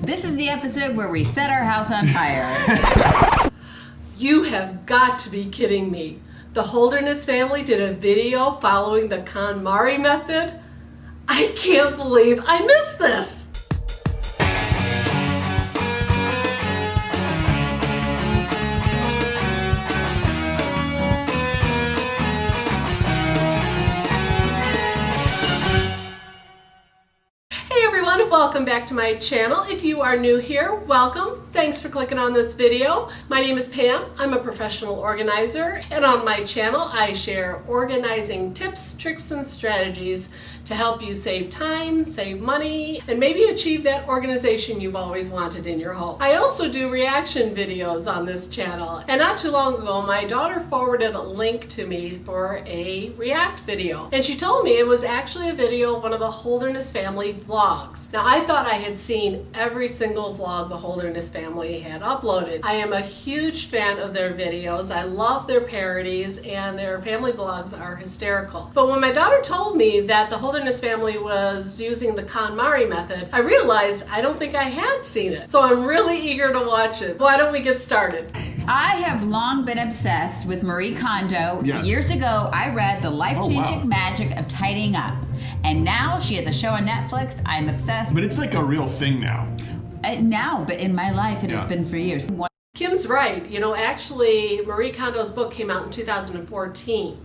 This is the episode where we set our house on fire. You have got to be kidding me. The Holderness family did a video following the KonMari method? I can't believe I missed this. Welcome back to my channel. If you are new here, welcome. Thanks for clicking on this video. My name is Pam. I'm a professional organizer, and on my channel I share organizing tips, tricks, and strategies to help you save time, save money, and maybe achieve that organization you've always wanted in your home. I also do reaction videos on this channel, and not too long ago my daughter forwarded a link to me for a react video, and she told me it was actually a video of one of the Holderness family vlogs. Now I thought I had seen every single vlog the Holderness family had uploaded. I am a huge fan of their videos. I love their parodies, and their family vlogs are hysterical. But when my daughter told me that the Holderness family was using the KonMari method, I realized I don't think I had seen it. So I'm really eager to watch it. Why don't we get started? I have long been obsessed with Marie Kondo. Yes. Years ago, I read The Life-Changing Magic of Tidying Up. And now she has a show on Netflix. I'm obsessed. But it's like a real thing now. But in my life, it has been for years. Kim's right. You know, actually, Marie Kondo's book came out in 2014.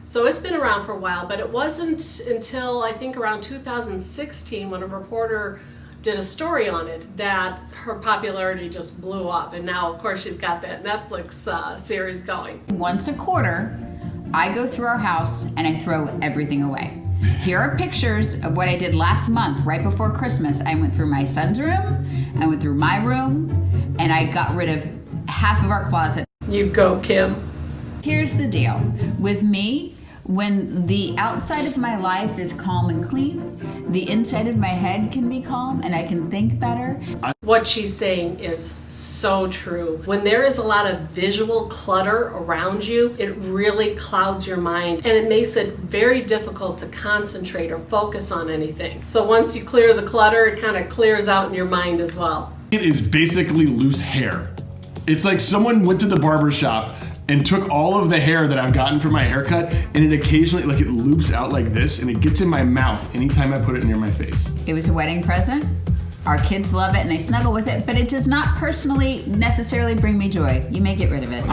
So it's been around for a while, but it wasn't until I think around 2016 when a reporter did a story on it that her popularity just blew up. And now, of course, she's got that Netflix series going. Once a quarter, I go through our house and I throw everything away. Here are pictures of what I did last month, right before Christmas. I went through my son's room, I went through my room, and I got rid of half of our closet. You go, Kim. Here's the deal. With me, when the outside of my life is calm and clean, the inside of my head can be calm and I can think better. What she's saying is so true. When there is a lot of visual clutter around you, it really clouds your mind and it makes it very difficult to concentrate or focus on anything. So once you clear the clutter, it kind of clears out in your mind as well. It is basically loose hair. It's like someone went to the barber shop and took all of the hair that I've gotten from my haircut, and it occasionally, like, it loops out like this, and it gets in my mouth anytime I put it near my face. It was a wedding present. Our kids love it and they snuggle with it, but it does not personally necessarily bring me joy. You may get rid of it.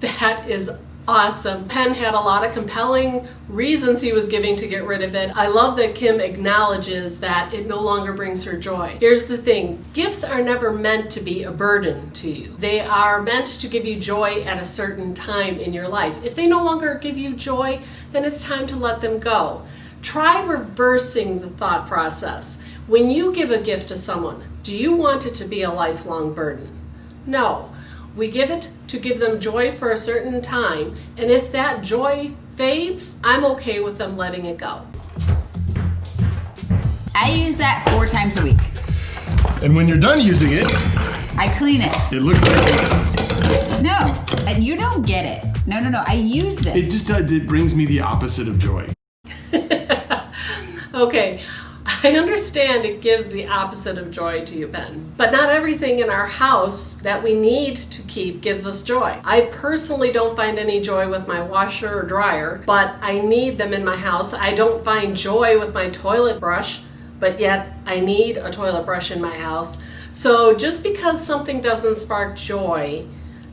That is awesome. Penn had a lot of compelling reasons he was giving to get rid of it. I love that Kim acknowledges that it no longer brings her joy. Here's the thing. Gifts are never meant to be a burden to you. They are meant to give you joy at a certain time in your life. If they no longer give you joy, then it's time to let them go. Try reversing the thought process. When you give a gift to someone, do you want it to be a lifelong burden? No. We give it to give them joy for a certain time, and if that joy fades, I'm okay with them letting it go. I use that 4 times a week. And when you're done using it, I clean it. it looks like this. No, you don't get it. No, I use this. It just it brings me the opposite of joy. Okay, I understand it gives the opposite of joy to you, Ben, but not everything in our house that we need to keep gives us joy. I personally don't find any joy with my washer or dryer, but I need them in my house. I don't find joy with my toilet brush, but yet I need a toilet brush in my house. So just because something doesn't spark joy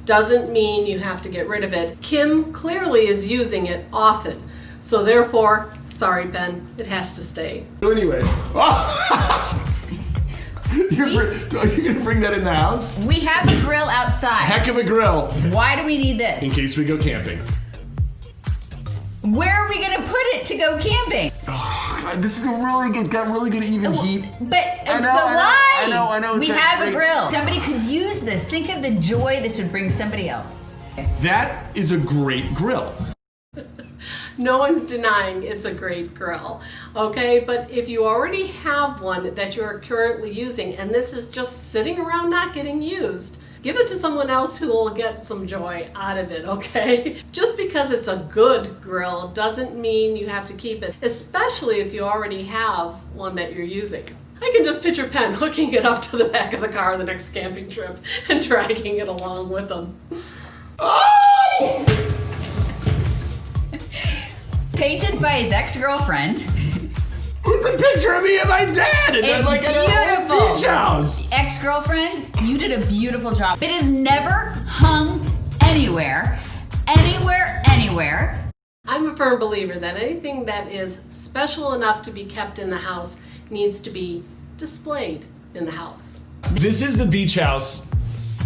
doesn't mean you have to get rid of it. Kim clearly is using it often. So therefore, sorry, Ben, it has to stay. So anyway, you're going to bring that in the house? We have a grill outside. Heck of a grill. Why do we need this? In case we go camping. Where are we going to put it to go camping? Oh, God, this is got really good even heat. But I why? I know. We have a grill. Somebody could use this. Think of the joy this would bring somebody else. That is a great grill. No one's denying it's a great grill, okay? But if you already have one that you're currently using and this is just sitting around not getting used, give it to someone else who will get some joy out of it, okay? Just because it's a good grill doesn't mean you have to keep it, especially if you already have one that you're using. I can just picture Penn hooking it up to the back of the car the next camping trip and dragging it along with him. Oh! Painted by his ex-girlfriend. With a picture of me and my dad, and It's like a beautiful. beach house. Ex-girlfriend, you did a beautiful job. It is never hung anywhere. Anywhere. I'm a firm believer that anything that is special enough to be kept in the house needs to be displayed in the house. This is the beach house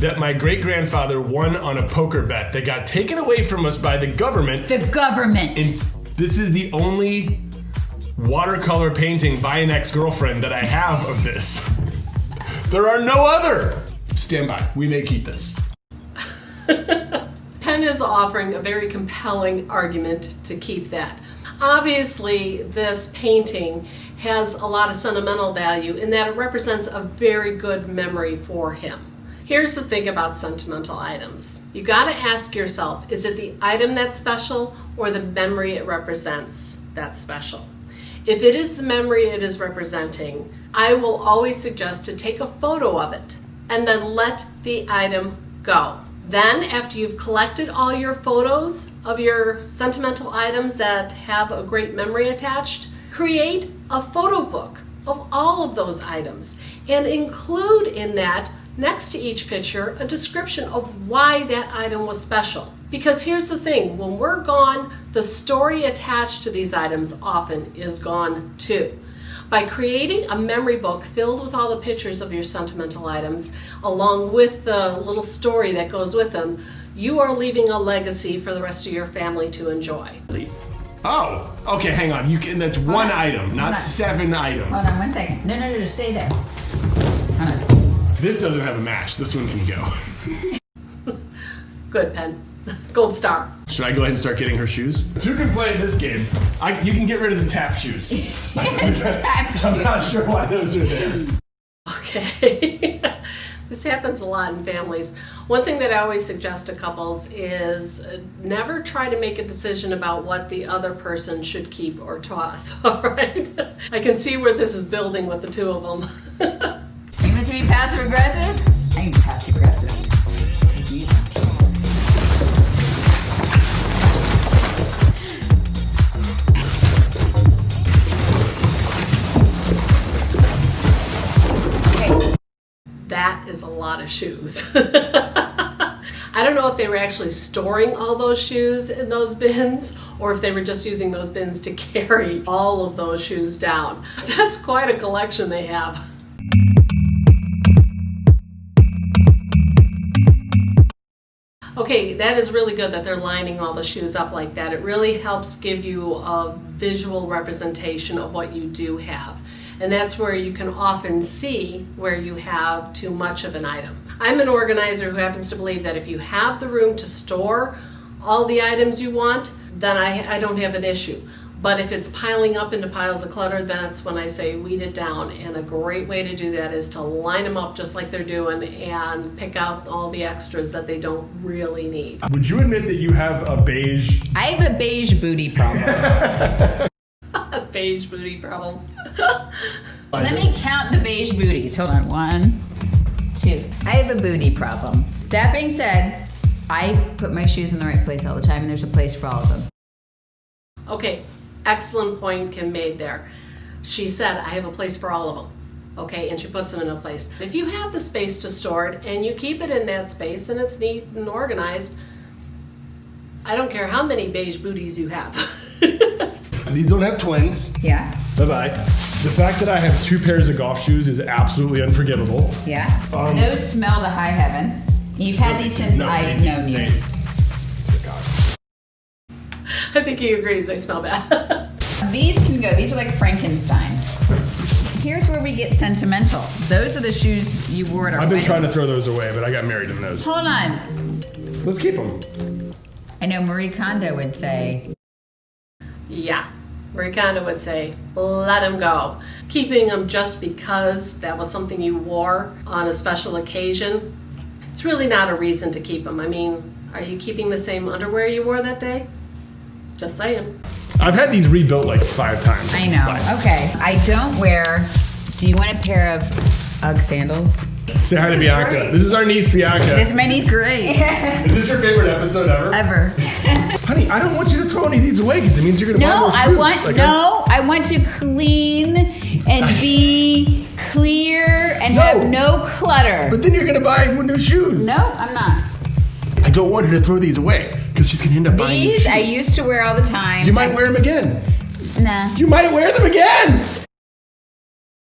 that my great-grandfather won on a poker bet that got taken away from us by the government. The government. And this is the only watercolor painting by an ex-girlfriend that I have of this. There are no other. Stand by. We may keep this. Penn is offering a very compelling argument to keep that. Obviously, this painting has a lot of sentimental value in that it represents a very good memory for him. Here's the thing about sentimental items. You gotta ask yourself, is it the item that's special or the memory it represents that's special? If it is the memory it is representing, I will always suggest to take a photo of it and then let the item go. Then, after you've collected all your photos of your sentimental items that have a great memory attached, create a photo book of all of those items and include in that, next to each picture, a description of why that item was special. Because here's the thing, when we're gone, the story attached to these items often is gone too. By creating a memory book filled with all the pictures of your sentimental items, along with the little story that goes with them, you are leaving a legacy for the rest of your family to enjoy. Oh, okay, hang on. You can. That's one item, not on. 7 items. Hold on 1 second. No, stay there. Hold on. This doesn't have a match. This one can go. Good, Penn. Gold star. Should I go ahead and start getting her shoes? Who can play this game? You can get rid of the tap shoes. I'm not sure why those are there. Okay. This happens a lot in families. One thing that I always suggest to couples is never try to make a decision about what the other person should keep or toss, all right? I can see where this is building with the two of them. You want to be passive aggressive? I can be passive aggressive. That is a lot of shoes. I don't know if they were actually storing all those shoes in those bins or if they were just using those bins to carry all of those shoes down. That's quite a collection they have. Okay, that is really good that they're lining all the shoes up like that. It really helps give you a visual representation of what you do have. And that's where you can often see where you have too much of an item. I'm an organizer who happens to believe that if you have the room to store all the items you want, then I don't have an issue. But if it's piling up into piles of clutter, that's when I say weed it down. And a great way to do that is to line them up just like they're doing and pick out all the extras that they don't really need. Would you admit that you have a beige? I have a beige booty problem. Beige booty problem. Let me count the beige booties. Hold on. 1, 2. I have a booty problem. That being said, I put my shoes in the right place all the time, and there's a place for all of them. Okay, excellent point Kim made there. She said, I have a place for all of them. Okay, and she puts them in a place. If you have the space to store it and you keep it in that space and it's neat and organized, I don't care how many beige booties you have. These don't have twins. Yeah. Bye-bye. The fact that I have 2 pairs of golf shoes is absolutely unforgivable. Yeah. Those smell to high heaven. You've had these since I've known you. I think he agrees they smell bad. These can go. These are like Frankenstein. Here's where we get sentimental. Those are the shoes you wore at our I've been wedding. trying to throw those away, but I got married in those. Hold on. Let's keep them. I know Marie Kondo would say. Yeah, Marie Kondo would say, let them go. Keeping them just because that was something you wore on a special occasion, it's really not a reason to keep them. I mean, are you keeping the same underwear you wore that day? Just saying. I've had these rebuilt like 5 times. I know. Bye. Okay. I don't wear Do you want a pair of UGG sandals? Say hi to Bianca. This is our niece, Bianca. This is my niece, great. Is this your favorite episode ever? Ever. Honey, I don't want you to throw any of these away because it means you're going to buy No, more shoes. I want to clean and be clear and have no clutter. But then you're going to buy new shoes. No, I'm not. I don't want her to throw these away because she's going to end up buying new shoes. These I used to wear all the time. You might wear them again. Nah. You might wear them again.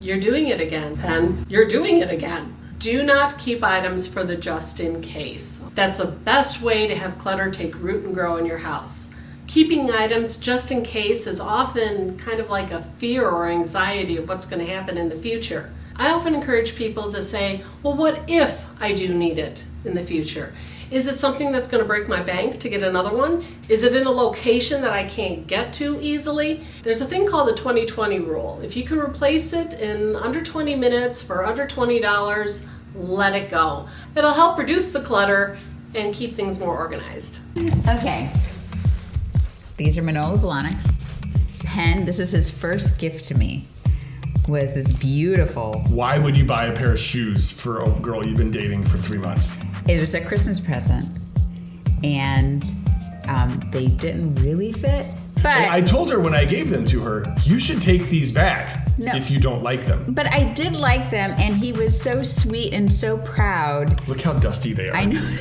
You're doing it again, Penn. You're doing it again. Do not keep items for the just in case. That's the best way to have clutter take root and grow in your house. Keeping items just in case is often kind of like a fear or anxiety of what's going to happen in the future. I often encourage people to say, well, what if I do need it in the future? Is it something that's going to break my bank to get another one? Is it in a location that I can't get to easily? There's a thing called the 20-20 rule. If you can replace it in under 20 minutes for under $20, let it go. It'll help reduce the clutter and keep things more organized. Okay. These are Manolo Blahniks. Penn, this is his first gift to me. Was this beautiful. Why would you buy a pair of shoes for a girl you've been dating for 3 months? It was a Christmas present, and they didn't really fit. But I told her when I gave them to her, you should take these back if you don't like them. But I did like them, and he was so sweet and so proud. Look how dusty they are. I know.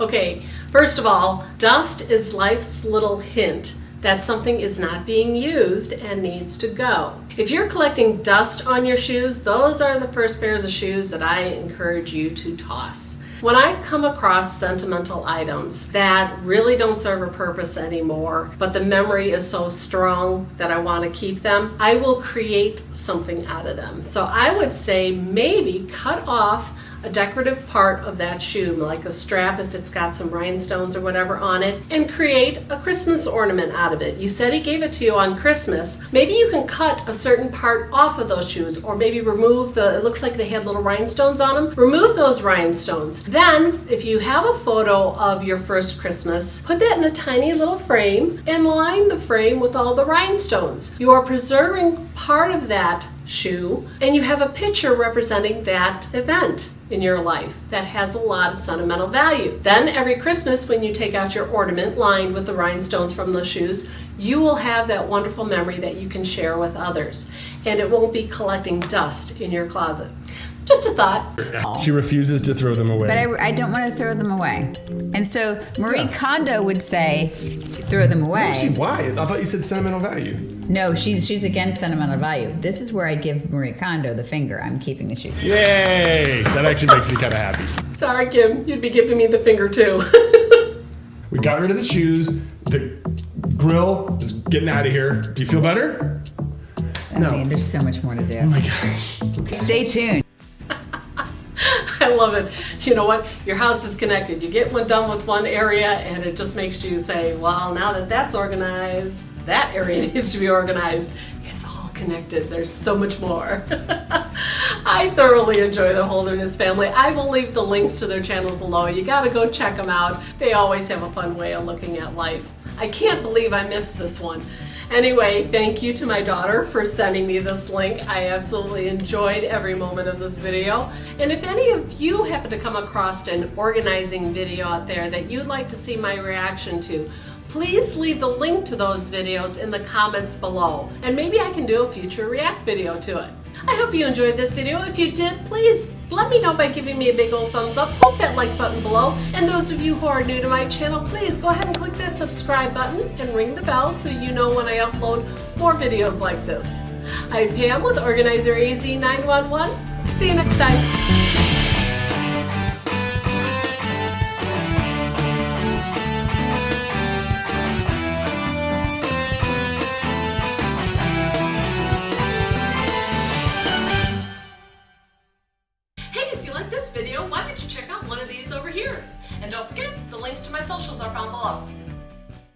Okay, first of all, dust is life's little hint that something is not being used and needs to go. If you're collecting dust on your shoes, those are the first pairs of shoes that I encourage you to toss. When I come across sentimental items that really don't serve a purpose anymore, but the memory is so strong that I want to keep them, I will create something out of them. So I would say maybe cut off a decorative part of that shoe, like a strap if it's got some rhinestones or whatever on it, and create a Christmas ornament out of it. You said he gave it to you on Christmas. Maybe you can cut a certain part off of those shoes, or maybe remove it looks like they had little rhinestones on them. Remove those rhinestones. Then, if you have a photo of your first Christmas, put that in a tiny little frame and line the frame with all the rhinestones. You are preserving part of that shoe, and you have a picture representing that event in your life that has a lot of sentimental value. Then every Christmas when you take out your ornament lined with the rhinestones from those shoes, you will have that wonderful memory that you can share with others, and it won't be collecting dust in your closet. Just a thought. She refuses to throw them away. But I don't want to throw them away. And so Marie Kondo would say, throw them away. See, why? I thought you said sentimental value. No, she's against sentimental value. This is where I give Marie Kondo the finger. I'm keeping the shoes. Yay! That actually makes me kind of happy. Sorry, Kim, you'd be giving me the finger too. We got rid of the shoes. The grill is getting out of here. Do you feel better? No. Man, there's so much more to do. Oh my gosh. Stay tuned. I love it. You know what? Your house is connected. You get one done with one area and it just makes you say, well, now that that's organized, that area needs to be organized. It's all connected. There's so much more. I thoroughly enjoy the Holderness family. I will leave the links to their channels below. You got to go check them out. They always have a fun way of looking at life. I can't believe I missed this one. Anyway, thank you to my daughter for sending me this link. I absolutely enjoyed every moment of this video. And if any of you happen to come across an organizing video out there that you'd like to see my reaction to, please leave the link to those videos in the comments below. And maybe I can do a future react video to it. I hope you enjoyed this video. If you did, please let me know by giving me a big old thumbs up. Click that like button below. And those of you who are new to my channel, please go ahead and click that subscribe button and ring the bell so you know when I upload more videos like this. I'm Pam with Organizer AZ 911. See you next time. Video, why don't you check out one of these over here? And don't forget, the links to my socials are found below.